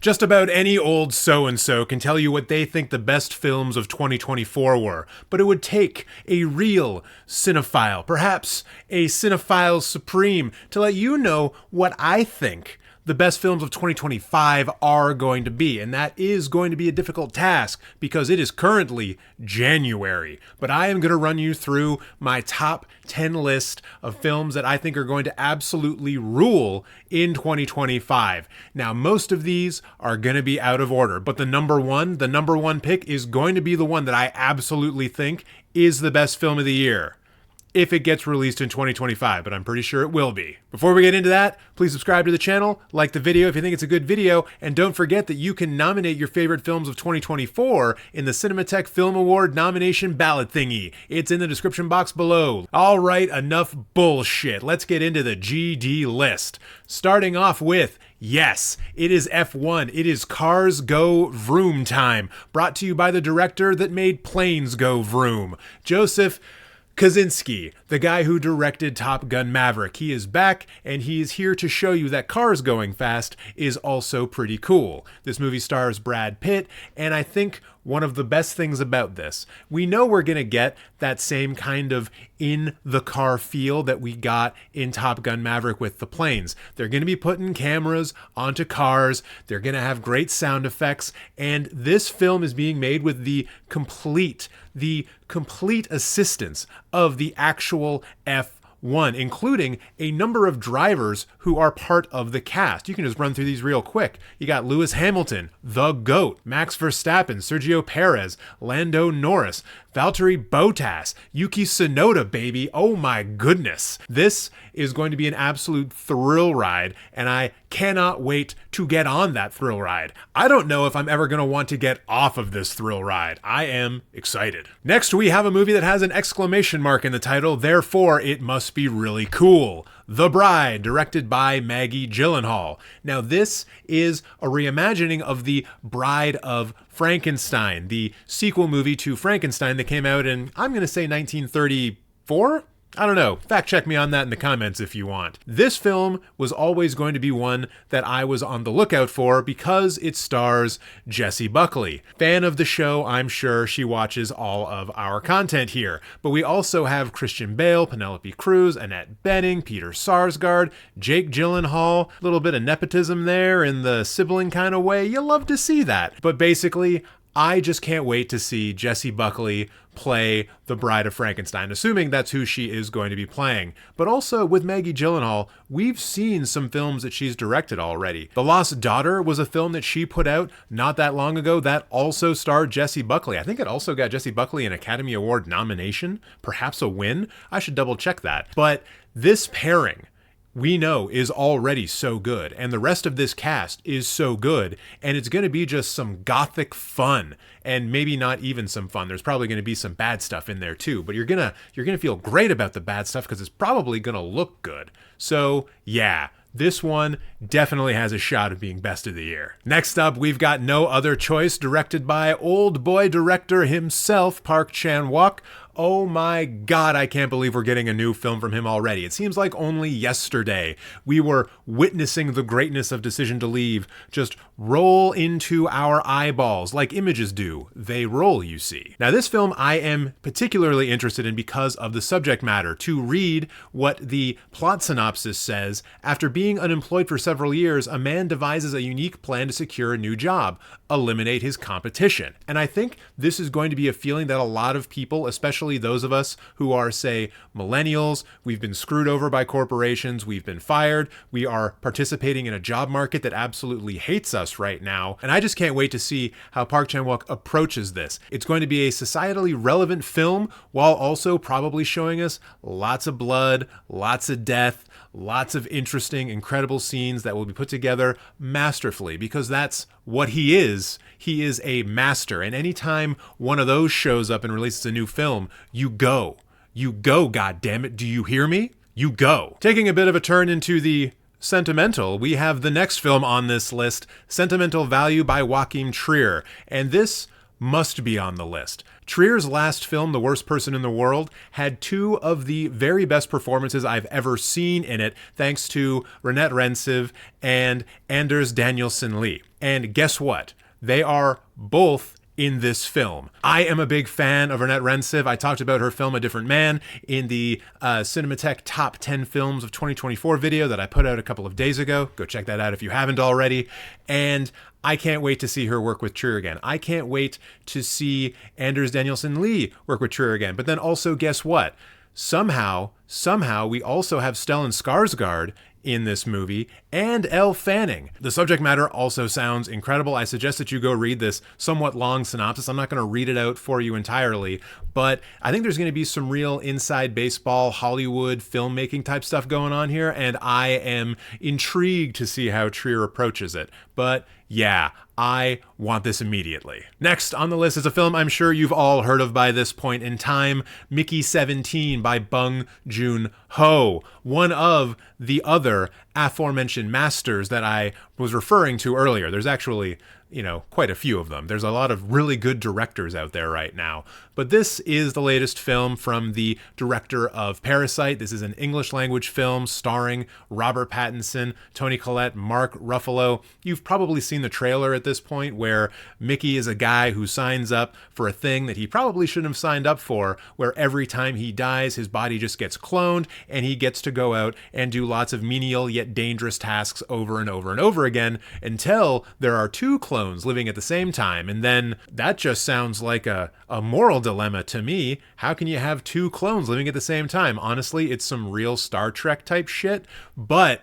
Just about any old so-and-so can tell you what they think the best films of 2024 were, but it would take a real cinephile, perhaps a cinephile supreme, to let you know what I think the best films of 2025 are going to be. And that is going to be a difficult task because it is currently January. But I am going to run you through my top 10 list of films that I think are going to absolutely rule in 2025. Now, most of these are going to be out of order, but the number one pick is going to be the one that I absolutely think is the best film of the year, if it gets released in 2025, but I'm pretty sure it will be. Before we get into that, please subscribe to the channel, like the video if you think it's a good video, and don't forget that you can nominate your favorite films of 2024 in the Cinemateq Film Award nomination ballot thingy. It's in the description box below. All right, enough bullshit. Let's get into the GD list. Starting off with, yes, it is F1. It is Cars Go Vroom time, brought to you by the director that made Planes Go Vroom, Joseph Kosinski, the guy who directed Top Gun Maverick. He is back, and he is here to show you that cars going fast is also pretty cool. This movie stars Brad Pitt, and I think one of the best things about this, we know we're going to get that same kind of in-the-car feel that we got in Top Gun Maverick with the planes. They're going to be putting cameras onto cars, they're going to have great sound effects, and this film is being made with the complete assistance of the actual F1, including a number of drivers who are part of the cast. You can just run through these real quick. You got Lewis Hamilton, the GOAT, Max Verstappen, Sergio Perez, Lando Norris, Valtteri Bottas, Yuki Tsunoda, baby. Oh my goodness. This is going to be an absolute thrill ride, and I cannot wait to get on that thrill ride. I don't know if I'm ever going to want to get off of this thrill ride. I am excited. Next, we have a movie that has an exclamation mark in the title, therefore it must be really cool. The Bride, directed by Maggie Gyllenhaal. Now, this is a reimagining of The Bride of Frankenstein, the sequel movie to Frankenstein that came out in, I'm going to say 1934? I don't know. Fact check me on that in the comments if you want. This film was always going to be one that I was on the lookout for because it stars Jessie Buckley. Fan of the show, I'm sure she watches all of our content here. But we also have Christian Bale, Penelope Cruz, Annette Bening, Peter Sarsgaard, Jake Gyllenhaal. A little bit of nepotism there in the sibling kind of way. You love to see that. But basically, I just can't wait to see Jessie Buckley play the Bride of Frankenstein, assuming that's who she is going to be playing. But also with Maggie Gyllenhaal, we've seen some films that she's directed already. The Lost Daughter was a film that she put out not that long ago that also starred Jessie Buckley. I think it also got Jessie Buckley an Academy Award nomination, perhaps a win. I should double check that. But this pairing, we know, is already so good, and the rest of this cast is so good, and it's going to be just some gothic fun, and maybe not even some fun. There's probably going to be some bad stuff in there too, but you're gonna feel great about the bad stuff because it's probably going to look good. So yeah, this one definitely has a shot of being best of the year. Next up, we've got No Other Choice, directed by old boy director himself, Park Chan-wook. Oh my God, I can't believe we're getting a new film from him already. It seems like only yesterday we were witnessing the greatness of Decision to Leave just roll into our eyeballs like images do. They roll, you see. Now, this film I am particularly interested in because of the subject matter. To read what the plot synopsis says, after being unemployed for several years, a man devises a unique plan to secure a new job, eliminate his competition. And I think this is going to be a feeling that a lot of people, especially those of us who are, say, millennials, we've been screwed over by corporations, we've been fired, we are participating in a job market that absolutely hates us right now, and I just can't wait to see how Park Chan-wook approaches this. It's going to be a societally relevant film while also probably showing us lots of blood, lots of death, lots of interesting, incredible scenes that will be put together masterfully, because that's what he is. He is a master, and anytime one of those shows up and releases a new film, you go. You go, goddammit. Do you hear me? You go. Taking a bit of a turn into the sentimental, we have the next film on this list, Sentimental Value by Joachim Trier. And this must be on the list. Trier's last film, The Worst Person in the World, had two of the very best performances I've ever seen in it, thanks to Renette Rensiv and Anders Danielsen Lee. And guess what? They are both in this film. I am a big fan of Renette Rensiv. I talked about her film A Different Man in the Cinemateq Top 10 Films of 2024 video that I put out a couple of days ago. Go check that out if you haven't already. And I can't wait to see her work with Trier again. I can't wait to see Anders Danielsen Lee work with Trier again. But then also, guess what? Somehow, we also have Stellan Skarsgård in this movie, and Elle Fanning. The subject matter also sounds incredible. I suggest that you go read this somewhat long synopsis. I'm not going to read it out for you entirely, but I think there's going to be some real inside baseball, Hollywood filmmaking type stuff going on here, and I am intrigued to see how Trier approaches it. But yeah, I want this immediately. Next on the list is a film I'm sure you've all heard of by this point in time, Mickey 17 by Bong Joon-ho, one of the other aforementioned masters that I was referring to earlier. There's actually, quite a few of them. There's a lot of really good directors out there right now. But this is the latest film from the director of Parasite. This is an English language film starring Robert Pattinson, Toni Collette, Mark Ruffalo. You've probably seen the trailer at this point where Mickey is a guy who signs up for a thing that he probably shouldn't have signed up for, where every time he dies, his body just gets cloned and he gets to go out and do lots of menial yet dangerous tasks over and over and over again until there are two clones living at the same time. And then that just sounds like a moral dilemma to me. How can you have two clones living at the same time? Honestly, it's some real Star Trek type shit, but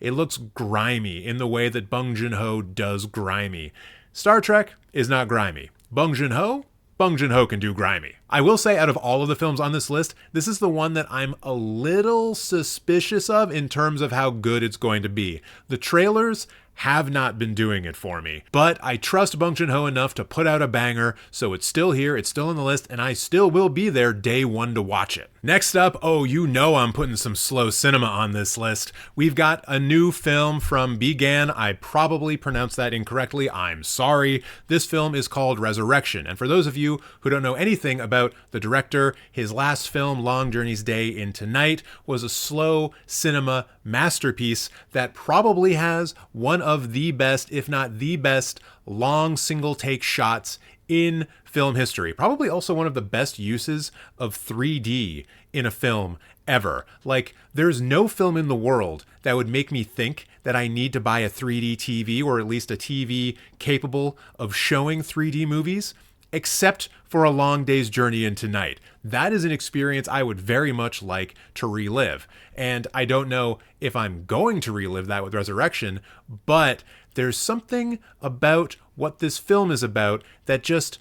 it looks grimy in the way that Bong Joon-ho does grimy. Star Trek is not grimy. Bong Joon-ho can do grimy. I will say, out of all of the films on this list, this is the one that I'm a little suspicious of in terms of how good it's going to be. The trailers have not been doing it for me, but I trust Bong Joon-ho enough to put out a banger, so it's still here, it's still on the list, and I still will be there day one to watch it. Next up, I'm putting some slow cinema on this list. We've got a new film from Began. I probably pronounced that incorrectly. I'm sorry. This film is called Resurrection, and for those of you who don't know anything about the director, his last film, Long Journey's Day into Night, was a slow cinema masterpiece that probably has one of the best, if not the best, long single take shots in film history. Probably also one of the best uses of 3D in a film ever. Like, there's no film in the world that would make me think that I need to buy a 3D TV, or at least a TV capable of showing 3D movies, except for A Long Day's Journey into Night. That is an experience I would very much like to relive. And I don't know if I'm going to relive that with Resurrection, but there's something about what this film is about that just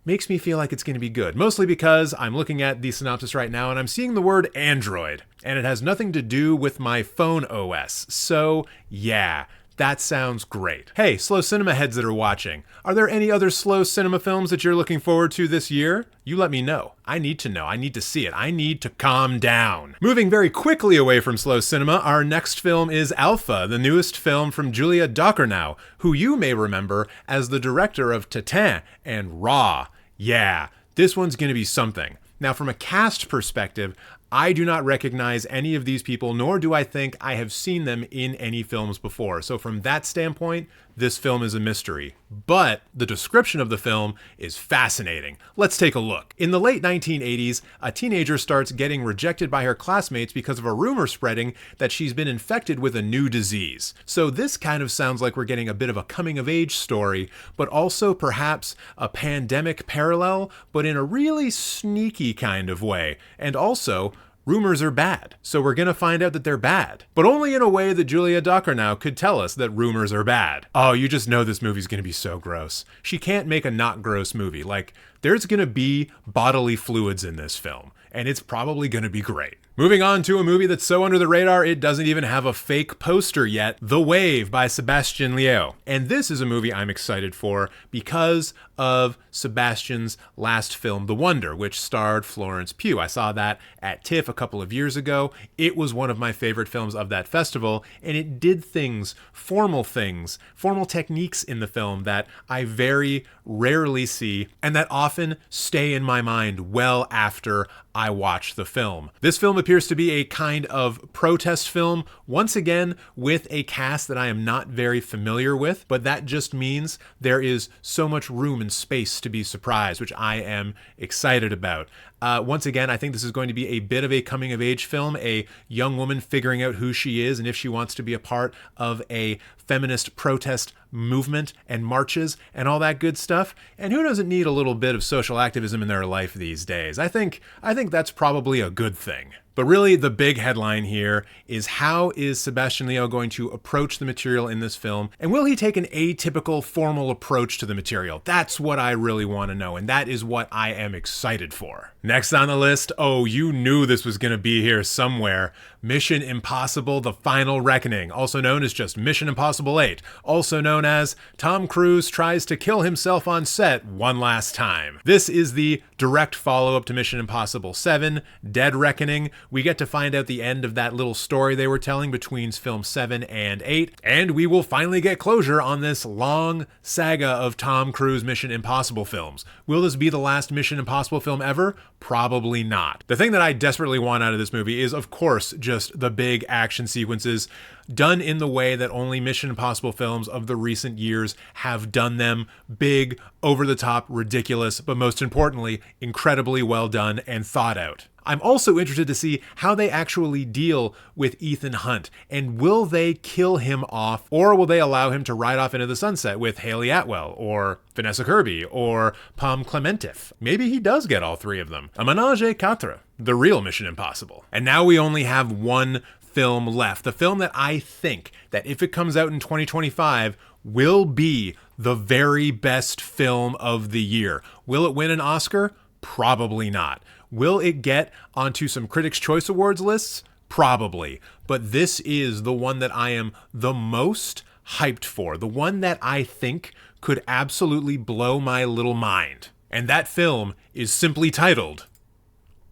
makes me feel like it's going to be good. Mostly because I'm looking at the synopsis right now and I'm seeing the word Android, and it has nothing to do with my phone OS. So yeah, that sounds great. Hey, slow cinema heads that are watching, are there any other slow cinema films that you're looking forward to this year? You let me know. I need to know. I need to see it. I need to calm down. Moving very quickly away from slow cinema, our next film is Alpha, the newest film from Julia Ducournau, who you may remember as the director of Titane and Raw. Yeah, this one's going to be something. Now, from a cast perspective, I do not recognize any of these people, nor do I think I have seen them in any films before. So from that standpoint, this film is a mystery. But the description of the film is fascinating. Let's take a look. In the late 1980s, a teenager starts getting rejected by her classmates because of a rumor spreading that she's been infected with a new disease. So this kind of sounds like we're getting a bit of a coming-of-age story, but also perhaps a pandemic parallel, but in a really sneaky kind of way. And also, rumors are bad, so we're gonna find out that they're bad. But only in a way that Julia Ducournau could tell us that rumors are bad. Oh, you just know this movie's gonna be so gross. She can't make a not gross movie. Like, there's gonna be bodily fluids in this film, and it's probably gonna be great. Moving on to a movie that's so under the radar it doesn't even have a fake poster yet, The Wave by Sebastian Leo. And this is a movie I'm excited for because of Sebastian's last film, The Wonder, which starred Florence Pugh. I saw that at TIFF a couple of years ago. It was one of my favorite films of that festival, and it did things, formal techniques in the film that I very rarely see and that often stay in my mind well after I watch the film. This film appears to be a kind of protest film, once again with a cast that I am not very familiar with, but that just means there is so much room and space to be surprised, which I am excited about. Once again, I think this is going to be a bit of a coming-of-age film, a young woman figuring out who she is and if she wants to be a part of a feminist protest movement and marches and all that good stuff. And who doesn't need a little bit of social activism in their life these days? I think that's probably a good thing. But really, the big headline here is how is Sebastian Leo going to approach the material in this film? And will he take an atypical, formal approach to the material? That's what I really want to know, and that is what I am excited for. Next on the list, oh, you knew this was going to be here somewhere. Mission Impossible: The Final Reckoning, also known as just Mission Impossible 8, also known as Tom Cruise tries to kill himself on set one last time. This is the direct follow-up to Mission Impossible 7, Dead Reckoning. We get to find out the end of that little story they were telling between film 7 and 8, and we will finally get closure on this long saga of Tom Cruise Mission Impossible films. Will this be the last Mission Impossible film ever? Probably not. The thing that I desperately want out of this movie is, of course, just the big action sequences done in the way that only Mission Impossible films of the recent years have done them. Big, over-the-top, ridiculous, but most importantly, incredibly well done and thought out. I'm also interested to see how they actually deal with Ethan Hunt, and will they kill him off, or will they allow him to ride off into the sunset with Haley Atwell, or Vanessa Kirby, or Pom Klementif? Maybe he does get all three of them. A ménage à quatre, the real Mission Impossible. And now we only have one film left, the film that I think that if it comes out in 2025 will be the very best film of the year. Will it win an Oscar? Probably not. Will it get onto some Critics' Choice Awards lists? Probably. But this is the one that I am the most hyped for, the one that I think could absolutely blow my little mind. And that film is simply titled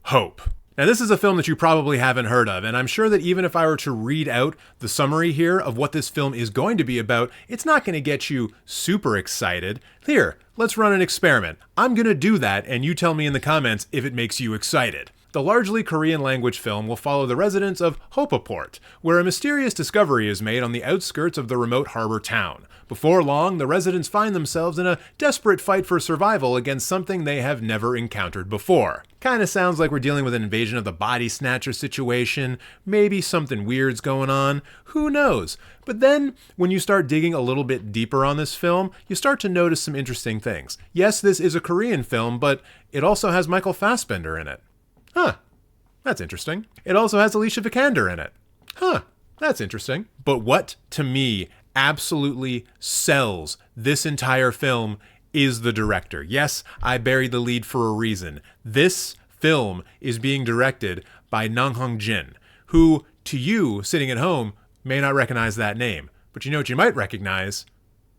Hope. Now, this is a film that you probably haven't heard of, and I'm sure that even if I were to read out the summary here of what this film is going to be about, it's not going to get you super excited. Here, let's run an experiment. I'm going to do that, and you tell me in the comments if it makes you excited. The largely Korean language film will follow the residents of Hopaport, where a mysterious discovery is made on the outskirts of the remote harbor town. Before long, the residents find themselves in a desperate fight for survival against something they have never encountered before. Kinda sounds like we're dealing with an invasion of the body snatcher situation, maybe something weird's going on, who knows? But then, when you start digging a little bit deeper on this film, you start to notice some interesting things. Yes, this is a Korean film, but it also has Michael Fassbender in it. Huh, that's interesting. It also has Alicia Vikander in it. Huh, that's interesting. But what, to me, absolutely sells this entire film is the director. Yes, I buried the lead for a reason. This film is being directed by Nang Hong Jin, who, to you, sitting at home, may not recognize that name. But you know what you might recognize?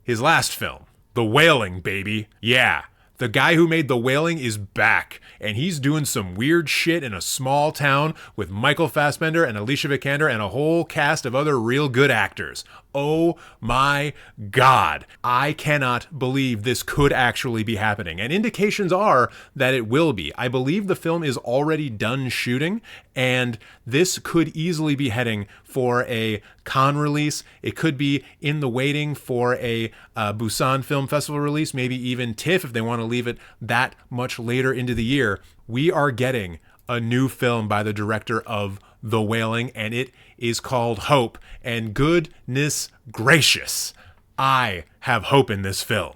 His last film, The Wailing, baby. Yeah. The guy who made The Wailing is back, and he's doing some weird shit in a small town with Michael Fassbender and Alicia Vikander and a whole cast of other real good actors. Oh my God. I cannot believe this could actually be happening, and indications are that it will be. I believe the film is already done shooting, and this could easily be heading for a Cannes release. It could be in the waiting for a Busan Film Festival release, maybe even TIFF if they want to leave it that much later into the year. We are getting a new film by the director of The Wailing, and it is called Hope. And goodness gracious, I have hope in this film.